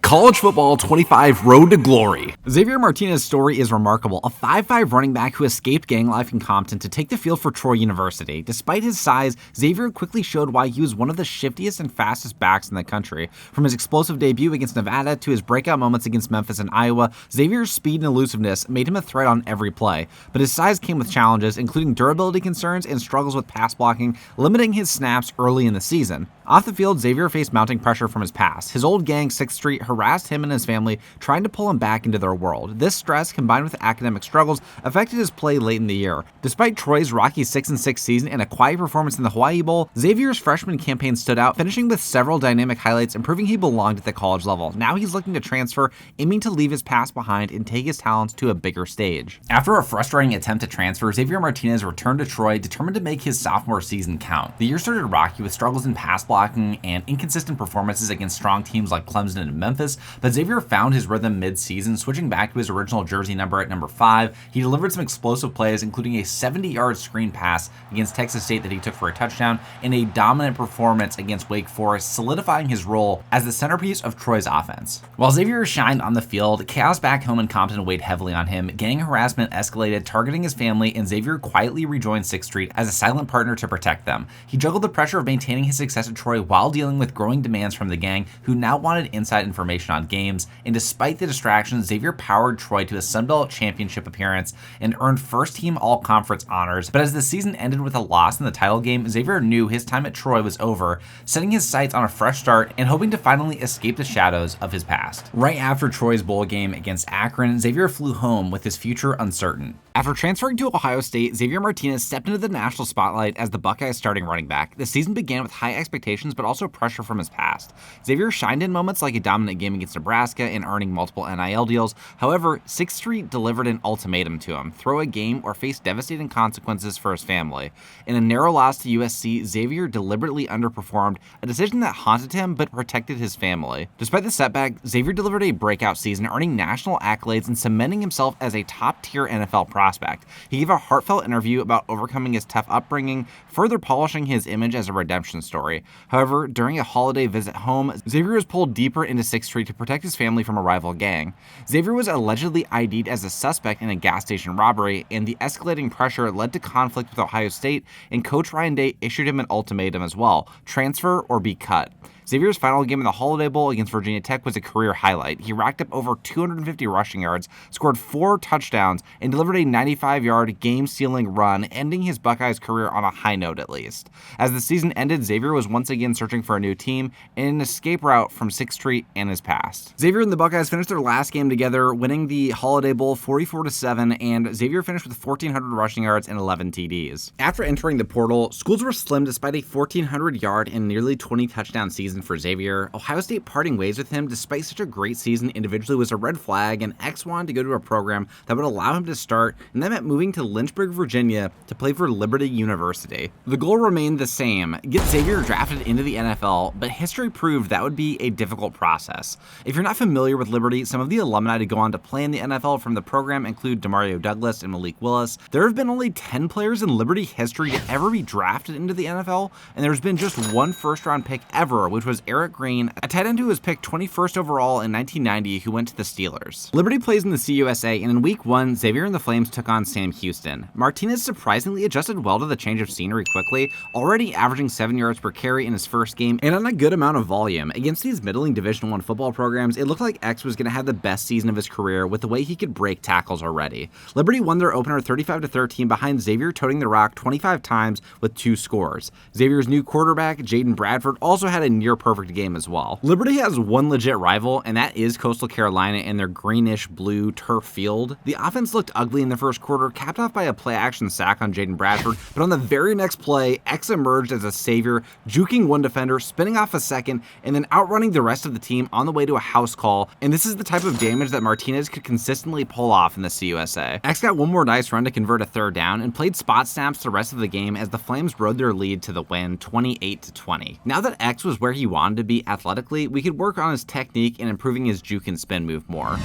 College Football 25 Road to Glory. Xavier Martinez's story is remarkable, a 5'5 running back who escaped gang life in Compton to take the field for Troy University. Despite his size, Xavier quickly showed why he was one of the shiftiest and fastest backs in the country. From his explosive debut against Nevada to his breakout moments against Memphis and Iowa, Xavier's speed and elusiveness made him a threat on every play. But his size came with challenges, including durability concerns and struggles with pass blocking, limiting his snaps early in the season. Off the field, Xavier faced mounting pressure from his past. His old gang, 6th Street, harassed him and his family, trying to pull him back into their world. This stress, combined with academic struggles, affected his play late in the year. Despite Troy's rocky 6-6 season and a quiet performance in the Hawaii Bowl, Xavier's freshman campaign stood out, finishing with several dynamic highlights and proving he belonged at the college level. Now he's looking to transfer, aiming to leave his past behind and take his talents to a bigger stage. After a frustrating attempt to transfer, Xavier Martinez returned to Troy, determined to make his sophomore season count. The year started rocky with struggles in pass blocking and inconsistent performances against strong teams like Clemson and Memphis, but Xavier found his rhythm mid-season, switching back to his original jersey number at number 5. He delivered some explosive plays, including a 70-yard screen pass against Texas State that he took for a touchdown, and a dominant performance against Wake Forest, solidifying his role as the centerpiece of Troy's offense. While Xavier shined on the field, chaos back home in Compton weighed heavily on him. Gang harassment escalated, targeting his family, and Xavier quietly rejoined 6th Street as a silent partner to protect them. He juggled the pressure of maintaining his success at Troy while dealing with growing demands from the gang, who now wanted inside information on games. And despite the distractions, Xavier powered Troy to a Sun Belt championship appearance and earned first-team all-conference honors. But as the season ended with a loss in the title game, Xavier knew his time at Troy was over, setting his sights on a fresh start and hoping to finally escape the shadows of his past. Right after Troy's bowl game against Akron, Xavier flew home with his future uncertain. After transferring to Ohio State, Xavier Martinez stepped into the national spotlight as the Buckeyes' starting running back. The season began with high expectations but also pressure from his past. Xavier shined in moments like a dominant game against Nebraska and earning multiple NIL deals. However, 6th Street delivered an ultimatum to him: throw a game or face devastating consequences for his family. In a narrow loss to USC, Xavier deliberately underperformed, a decision that haunted him but protected his family. Despite the setback, Xavier delivered a breakout season, earning national accolades and cementing himself as a top-tier NFL prospect. He gave a heartfelt interview about overcoming his tough upbringing, further polishing his image as a redemption story. However, during a holiday visit home, Xavier was pulled deeper into 6th Street to protect his family from a rival gang. Xavier was allegedly ID'd as a suspect in a gas station robbery, and the escalating pressure led to conflict with Ohio State, and Coach Ryan Day issued him an ultimatum as well: transfer or be cut. Xavier's final game in the Holiday Bowl against Virginia Tech was a career highlight. He racked up over 250 rushing yards, scored 4 touchdowns, and delivered a 95-yard game-sealing run, ending his Buckeyes career on a high note at least. As the season ended, Xavier was once again searching for a new team and an escape route from 6th Street and his past. Xavier and the Buckeyes finished their last game together, winning the Holiday Bowl 44-7, and Xavier finished with 1,400 rushing yards and 11 TDs. After entering the portal, schools were slim despite a 1,400-yard and nearly 20-touchdown season for Xavier. Ohio State parting ways with him despite such a great season individually was a red flag, and X wanted to go to a program that would allow him to start, and that meant moving to Lynchburg, Virginia to play for Liberty University. The goal remained the same: get Xavier drafted into the NFL, but history proved that would be a difficult process. If you're not familiar with Liberty, some of the alumni to go on to play in the NFL from the program include Demario Douglas and Malik Willis. There have been only 10 players in Liberty history to ever be drafted into the NFL, and there's been just one first-round pick ever, which was Eric Green, a tight end who was picked 21st overall in 1990, who went to the Steelers. Liberty plays in the CUSA, and in Week 1, Xavier and the Flames took on Sam Houston. Martinez surprisingly adjusted well to the change of scenery quickly, already averaging 7 yards per carry in his first game and on a good amount of volume. Against these middling Division I football programs, it looked like X was going to have the best season of his career with the way he could break tackles already. Liberty won their opener 35-13 behind Xavier toting the rock 25 times with 2 scores. Xavier's new quarterback, Jaden Bradford, also had a near-perfect game as well. Liberty has one legit rival, and that is Coastal Carolina and their greenish-blue turf field. The offense looked ugly in the first quarter, capped off by a play-action sack on Jaden Bradford, but on the very next play, X emerged as a savior, juking one defender, spinning off a second, and then outrunning the rest of the team on the way to a house call, and this is the type of damage that Martinez could consistently pull off in the CUSA. X got one more nice run to convert a third down and played spot snaps the rest of the game as the Flames rode their lead to the win 28-20. Now that X was where he wanted to be athletically, we could work on his technique and improving his juke and spin move more.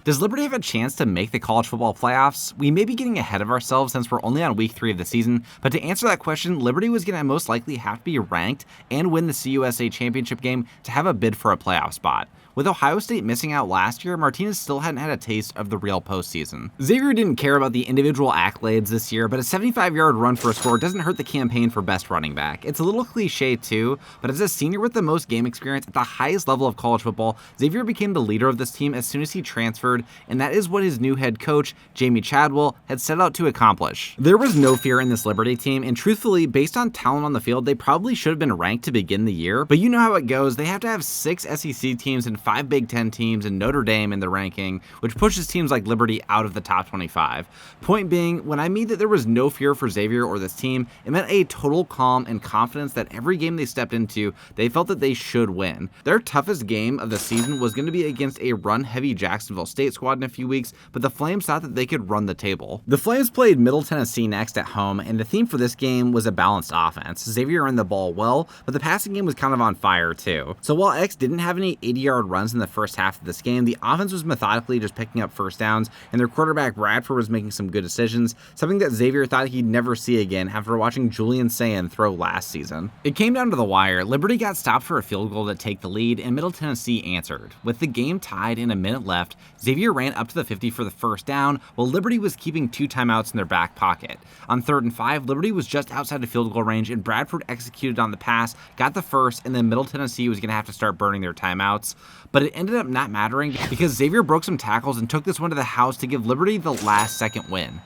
Does Liberty have a chance to make the college football playoffs? We may be getting ahead of ourselves since we're only on week 3 of the season, but to answer that question, Liberty was going to most likely have to be ranked and win the CUSA championship game to have a bid for a playoff spot. With Ohio State missing out last year, Martinez still hadn't had a taste of the real postseason. Xavier didn't care about the individual accolades this year, but a 75-yard run for a score doesn't hurt the campaign for best running back. It's a little cliche too, but as a senior with the most game experience at the highest level of college football, Xavier became the leader of this team as soon as he transferred, and that is what his new head coach, Jamie Chadwell, had set out to accomplish. There was no fear in this Liberty team, and truthfully, based on talent on the field, they probably should have been ranked to begin the year, but you know how it goes. They have to have 6 SEC teams and 5 Big Ten teams and Notre Dame in the ranking, which pushes teams like Liberty out of the top 25. Point being, when I mean that there was no fear for Xavier or this team, it meant a total calm and confidence that every game they stepped into, they felt that they should win. Their toughest game of the season was going to be against a run-heavy Jacksonville State squad in a few weeks, but the Flames thought that they could run the table. The Flames played Middle Tennessee next at home, and the theme for this game was a balanced offense. Xavier ran the ball well, but the passing game was kind of on fire too. So while X didn't have any 80-yard runs in the first half of this game, the offense was methodically just picking up first downs, and their quarterback Bradford was making some good decisions, something that Xavier thought he'd never see again after watching Julian Sayin throw last season. It came down to the wire. Liberty got stopped for a field goal to take the lead, and Middle Tennessee answered. With the game tied and a minute left, Xavier ran up to the 50 for the first down, while Liberty was keeping 2 timeouts in their back pocket. On 3rd and 5, Liberty was just outside of field goal range, and Bradford executed on the pass, got the first, and then Middle Tennessee was going to have to start burning their timeouts. But it ended up not mattering because Xavier broke some tackles and took this one to the house to give Liberty the last-second win.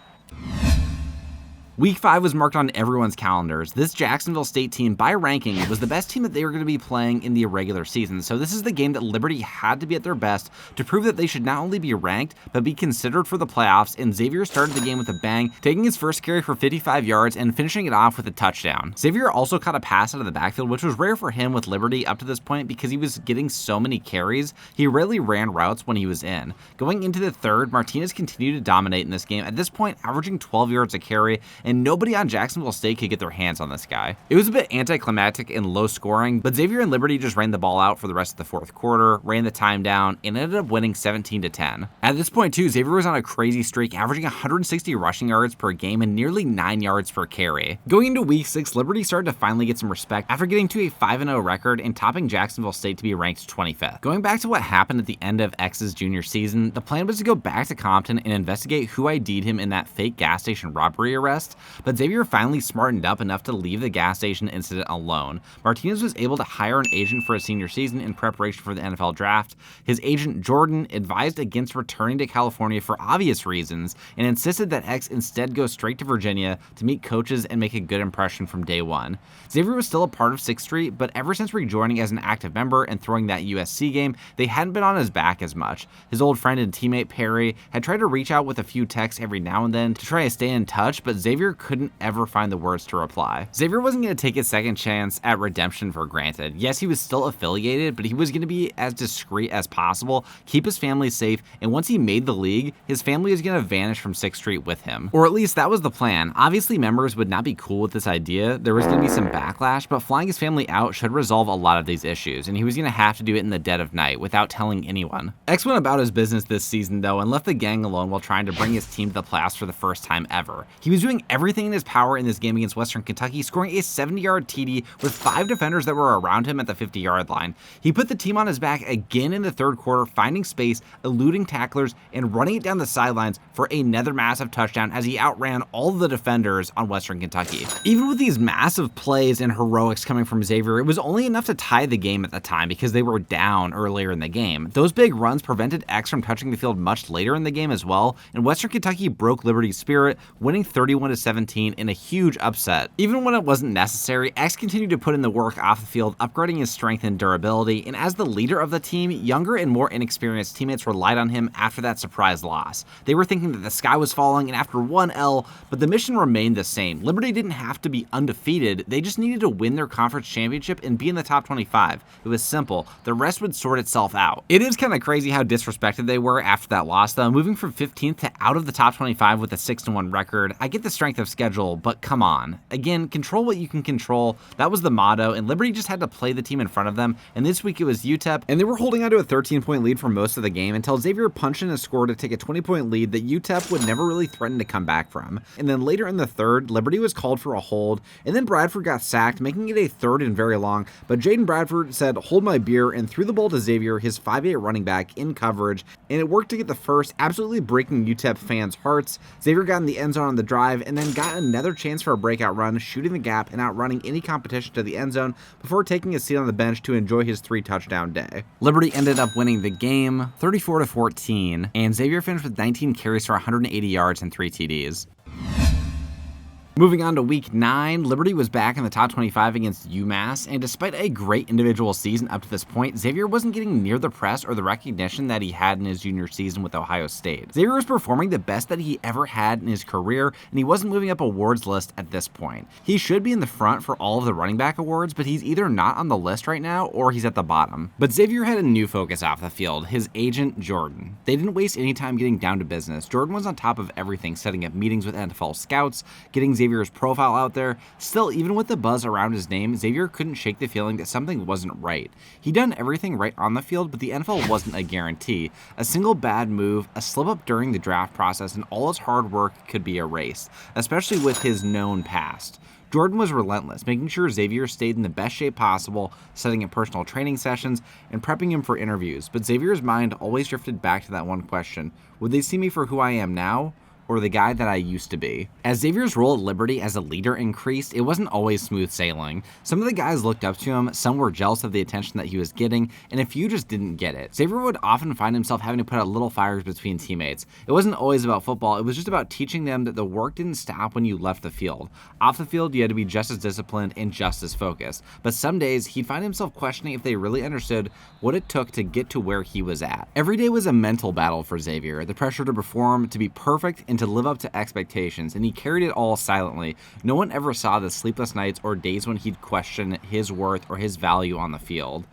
Week 5 was marked on everyone's calendars. This Jacksonville State team, by ranking, was the best team that they were going to be playing in the regular season, so this is the game that Liberty had to be at their best to prove that they should not only be ranked, but be considered for the playoffs, and Xavier started the game with a bang, taking his first carry for 55 yards and finishing it off with a touchdown. Xavier also caught a pass out of the backfield, which was rare for him with Liberty up to this point because he was getting so many carries. He rarely ran routes when he was in. Going into the 3rd, Martinez continued to dominate in this game, at this point averaging 12 yards a carry, and nobody on Jacksonville State could get their hands on this guy. It was a bit anticlimactic and low scoring, but Xavier and Liberty just ran the ball out for the rest of the 4th quarter, ran the time down, and ended up winning 17-10. At this point too, Xavier was on a crazy streak, averaging 160 rushing yards per game and nearly 9 yards per carry. Going into week 6, Liberty started to finally get some respect after getting to a 5-0 record and topping Jacksonville State to be ranked 25th. Going back to what happened at the end of X's junior season, the plan was to go back to Compton and investigate who ID'd him in that fake gas station robbery arrest, but Xavier finally smartened up enough to leave the gas station incident alone. Martinez was able to hire an agent for his senior season in preparation for the NFL draft. His agent, Jordan, advised against returning to California for obvious reasons and insisted that X instead go straight to Virginia to meet coaches and make a good impression from day one. Xavier was still a part of 6th Street, but ever since rejoining as an active member and throwing that USC game, they hadn't been on his back as much. His old friend and teammate Perry had tried to reach out with a few texts every now and then to try to stay in touch, but Xavier couldn't ever find the words to reply. Xavier wasn't going to take his second chance at redemption for granted. Yes, he was still affiliated, but he was going to be as discreet as possible, keep his family safe, and once he made the league, his family was going to vanish from 6th Street with him. Or at least that was the plan. Obviously, members would not be cool with this idea. There was going to be some backlash, but flying his family out should resolve a lot of these issues, and he was going to have to do it in the dead of night without telling anyone. X went about his business this season, though, and left the gang alone while trying to bring his team to the playoffs for the first time ever. He was doing everything in his power in this game against Western Kentucky, scoring a 70-yard TD with 5 defenders that were around him at the 50-yard line. He put the team on his back again in the 3rd quarter, finding space, eluding tacklers, and running it down the sidelines for another massive touchdown as he outran all of the defenders on Western Kentucky. Even with these massive plays and heroics coming from Xavier, it was only enough to tie the game at the time because they were down earlier in the game. Those big runs prevented X from touching the field much later in the game as well, and Western Kentucky broke Liberty's spirit, winning 31-17 in a huge upset. Even when it wasn't necessary, X continued to put in the work off the field, upgrading his strength and durability, and as the leader of the team, younger and more inexperienced teammates relied on him after that surprise loss. They were thinking that the sky was falling and after one L, but the mission remained the same. Liberty didn't have to be undefeated, they just needed to win their conference championship and be in the top 25. It was simple, the rest would sort itself out. It is kind of crazy how disrespected they were after that loss though, moving from 15th to out of the top 25 with a 6-1 record. I get the strength strength of schedule, but come on. Again, control what you can control. That was the motto, and Liberty just had to play the team in front of them, and this week it was UTEP, and they were holding on to a 13-point lead for most of the game until Xavier punched in a score to take a 20-point lead that UTEP would never really threaten to come back from. And then later in the third, Liberty was called for a hold, and then Bradford got sacked, making it a third and very long, but Jaden Bradford said, "Hold my beer," and threw the ball to Xavier, his 5'8" running back, in coverage, and it worked to get the first, absolutely breaking UTEP fans' hearts. Xavier got in the end zone on the drive, and then got another chance for a breakout run, shooting the gap and outrunning any competition to the end zone before taking a seat on the bench to enjoy his 3-touchdown day. Liberty ended up winning the game 34-14, and Xavier finished with 19 carries for 180 yards and 3 TDs. Moving on to week 9, Liberty was back in the top 25 against UMass, and despite a great individual season up to this point, Xavier wasn't getting near the press or the recognition that he had in his junior season with Ohio State. Xavier was performing the best that he ever had in his career, and he wasn't moving up awards list at this point. He should be in the front for all of the running back awards, but he's either not on the list right now or he's at the bottom. But Xavier had a new focus off the field, his agent Jordan. They didn't waste any time getting down to business. Jordan was on top of everything, setting up meetings with NFL scouts, getting Xavier's profile out there. Still, even with the buzz around his name, Xavier couldn't shake the feeling that something wasn't right. He'd done everything right on the field, but the NFL wasn't a guarantee. A single bad move, a slip up during the draft process, and all his hard work could be erased, especially with his known past. Jordan was relentless, making sure Xavier stayed in the best shape possible, setting up personal training sessions, and prepping him for interviews. But Xavier's mind always drifted back to that one question: would they see me for who I am now, or the guy that I used to be? As Xavier's role at Liberty as a leader increased, it wasn't always smooth sailing. Some of the guys looked up to him, some were jealous of the attention that he was getting, and a few just didn't get it. Xavier would often find himself having to put out little fires between teammates. It wasn't always about football, it was just about teaching them that the work didn't stop when you left the field. Off the field, you had to be just as disciplined and just as focused. But some days, he'd find himself questioning if they really understood what it took to get to where he was at. Every day was a mental battle for Xavier, the pressure to perform, to be perfect, and to live up to expectations, and he carried it all silently. No one ever saw the sleepless nights or days when he'd question his worth or his value on the field.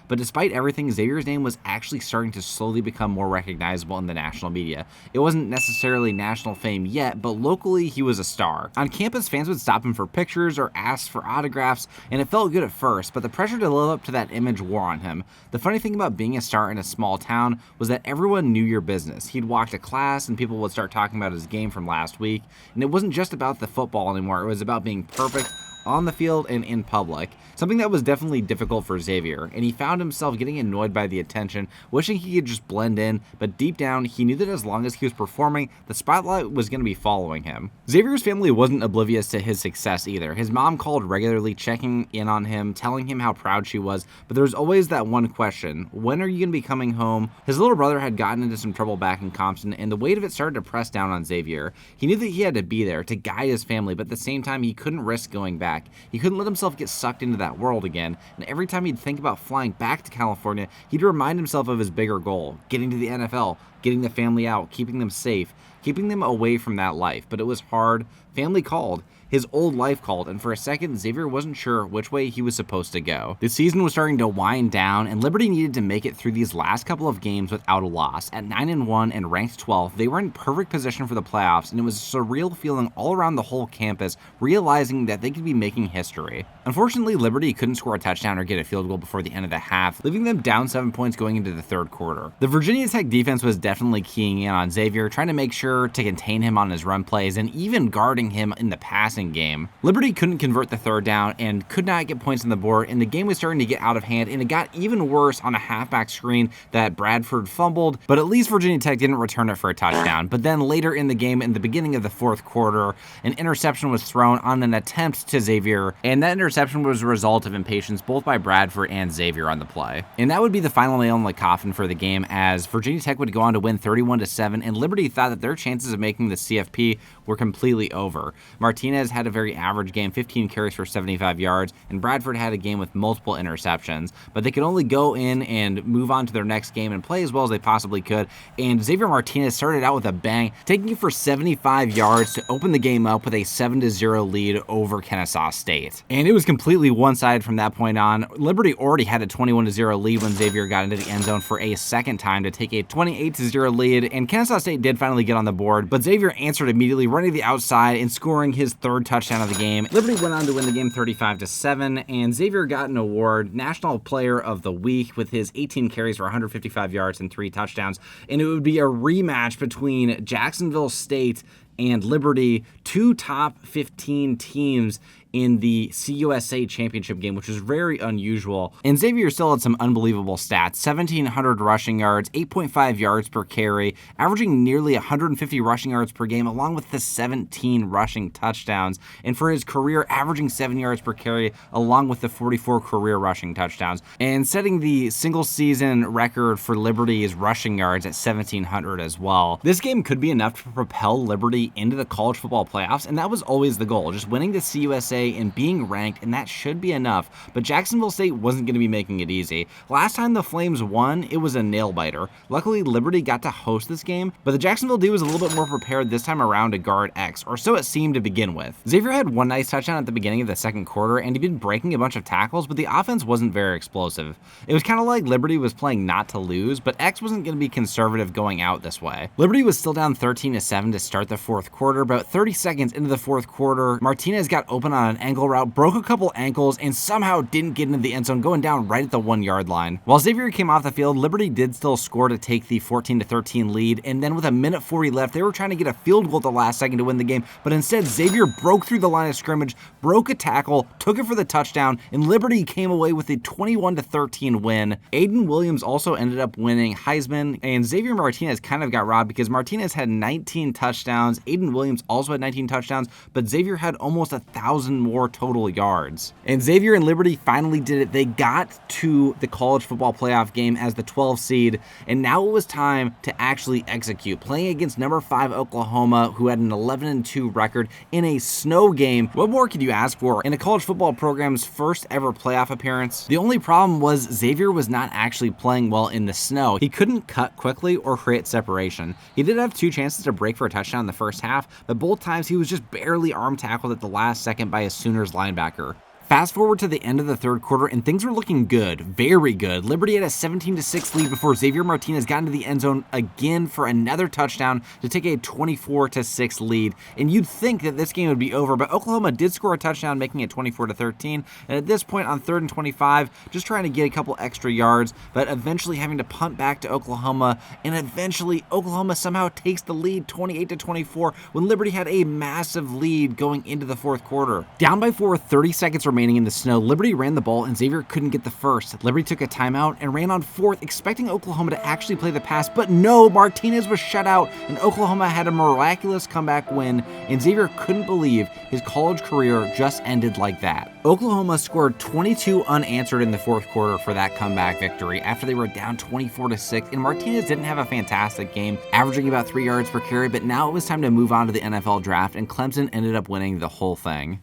But despite everything, Xavier's name was actually starting to slowly become more recognizable in the national media. It wasn't necessarily national fame yet, but locally he was a star. On campus, fans would stop him for pictures or ask for autographs, and it felt good at first, but the pressure to live up to that image wore on him. The funny thing about being a star in a small town was that everyone knew your business. He'd walk to class and people would start talking about his game from last week, and it wasn't just about the football anymore, it was about being perfect on the field and in public, something that was definitely difficult for Xavier, and he found himself getting annoyed by the attention, wishing he could just blend in, but deep down, he knew that as long as he was performing, the spotlight was going to be following him. Xavier's family wasn't oblivious to his success either. His mom called regularly, checking in on him, telling him how proud she was, but there was always that one question: when are you going to be coming home? His little brother had gotten into some trouble back in Compton, and the weight of it started to press down on Xavier. He knew that he had to be there to guide his family, but at the same time, he couldn't risk going back. He couldn't let himself get sucked into that world again, and every time he'd think about flying back to California, he'd remind himself of his bigger goal: getting to the NFL, getting the family out, keeping them safe, keeping them away from that life. But it was hard. Family called. His old life called, and for a second, Xavier wasn't sure which way he was supposed to go. The season was starting to wind down, and Liberty needed to make it through these last couple of games without a loss. At 9-1 and ranked 12th, they were in perfect position for the playoffs, and it was a surreal feeling all around the whole campus, realizing that they could be making history. Unfortunately, Liberty couldn't score a touchdown or get a field goal before the end of the half, leaving them down 7 points going into the third quarter. The Virginia Tech defense was definitely keying in on Xavier, trying to make sure to contain him on his run plays, and even guarding him in the passing game. Liberty couldn't convert the third down and could not get points on the board, and the game was starting to get out of hand, and it got even worse on a halfback screen that Bradford fumbled, but at least Virginia Tech didn't return it for a touchdown. But then later in the game, in the beginning of the fourth quarter, an interception was thrown on an attempt to Xavier, and that interception was a result of impatience both by Bradford and Xavier on the play. And that would be the final nail in the coffin for the game, as Virginia Tech would go on to win 31-7, and Liberty thought that their chances of making the CFP were completely over. Martinez Martinez had a very average game, 15 carries for 75 yards, and Bradford had a game with multiple interceptions, but they could only go in and move on to their next game and play as well as they possibly could, and Xavier Martinez started out with a bang, taking it for 75 yards to open the game up with a 7-0 lead over Kennesaw State. And it was completely one-sided from that point on. Liberty already had a 21-0 lead when Xavier got into the end zone for a second time to take a 28-0 lead, and Kennesaw State did finally get on the board, but Xavier answered immediately, running to the outside and scoring his third touchdown of the game. Liberty went on to win the game 35-7, and Xavier got an award, National Player of the Week, with his 18 carries for 155 yards and 3 touchdowns, and it would be a rematch between Jacksonville State and Liberty, 2 top 15 teams in the CUSA championship game, which is very unusual. And Xavier still had some unbelievable stats: 1,700 rushing yards, 8.5 yards per carry, averaging nearly 150 rushing yards per game, along with the 17 rushing touchdowns. And for his career, averaging 7 yards per carry, along with the 44 career rushing touchdowns, and setting the single season record for Liberty's rushing yards at 1,700 as well. This game could be enough to propel Liberty into the college football playoffs, and that was always the goal, just winning the CUSA and being ranked, and that should be enough. But Jacksonville State wasn't going to be making it easy. Last time the Flames won, it was a nail-biter. Luckily, Liberty got to host this game, but the Jacksonville D was a little bit more prepared this time around to guard X, or so it seemed to begin with. Xavier had one nice touchdown at the beginning of the second quarter, and he'd been breaking a bunch of tackles, but the offense wasn't very explosive. It was kind of like Liberty was playing not to lose, but X wasn't going to be conservative going out this way. Liberty was still down 13-7 to start the fourth quarter. About 30 seconds into the fourth quarter, Martinez got open on an angle route, broke a couple ankles, and somehow didn't get into the end zone, going down right at the 1-yard line. While Xavier came off the field, Liberty did still score to take the 14-13 lead, and then with a minute 40 left, they were trying to get a field goal at the last second to win the game, but instead Xavier broke through the line of scrimmage, broke a tackle, took it for the touchdown, and Liberty came away with a 21-13 win. Aiden Williams also ended up winning Heisman, and Xavier Martinez kind of got robbed because Martinez had 19 touchdowns, Aiden Williams also had 19 touchdowns, but Xavier had almost 1,000 more total yards. And Xavier and Liberty finally did it. They got to the college football playoff game as the 12th seed, and now it was time to actually execute, playing against number 5 Oklahoma, who had an 11-2 record in a snow game. What more could you ask for in a college football program's first ever playoff appearance? The only problem was Xavier was not actually playing well in the snow. He couldn't cut quickly or create separation. He did have 2 chances to break for a touchdown in the first half, but both times he was just barely arm tackled at the last second by a Sooners linebacker. Fast forward to the end of the third quarter, and things were looking good, very good. Liberty had a 17-6 lead before Xavier Martinez got into the end zone again for another touchdown to take a 24-6 lead. And you'd think that this game would be over, but Oklahoma did score a touchdown, making it 24-13. And at this point, on 3rd and 25, just trying to get a couple extra yards, but eventually having to punt back to Oklahoma. And eventually, Oklahoma somehow takes the lead, 28-24, when Liberty had a massive lead going into the fourth quarter. Down by 4, 30 seconds remaining in the snow, Liberty ran the ball and Xavier couldn't get the first. Liberty took a timeout and ran on 4th, expecting Oklahoma to actually play the pass, but no, Martinez was shut out and Oklahoma had a miraculous comeback win, and Xavier couldn't believe his college career just ended like that. Oklahoma scored 22 unanswered in the fourth quarter for that comeback victory after they were down 24-6, and Martinez didn't have a fantastic game, averaging about 3 yards per carry, but now it was time to move on to the NFL draft, and Clemson ended up winning the whole thing.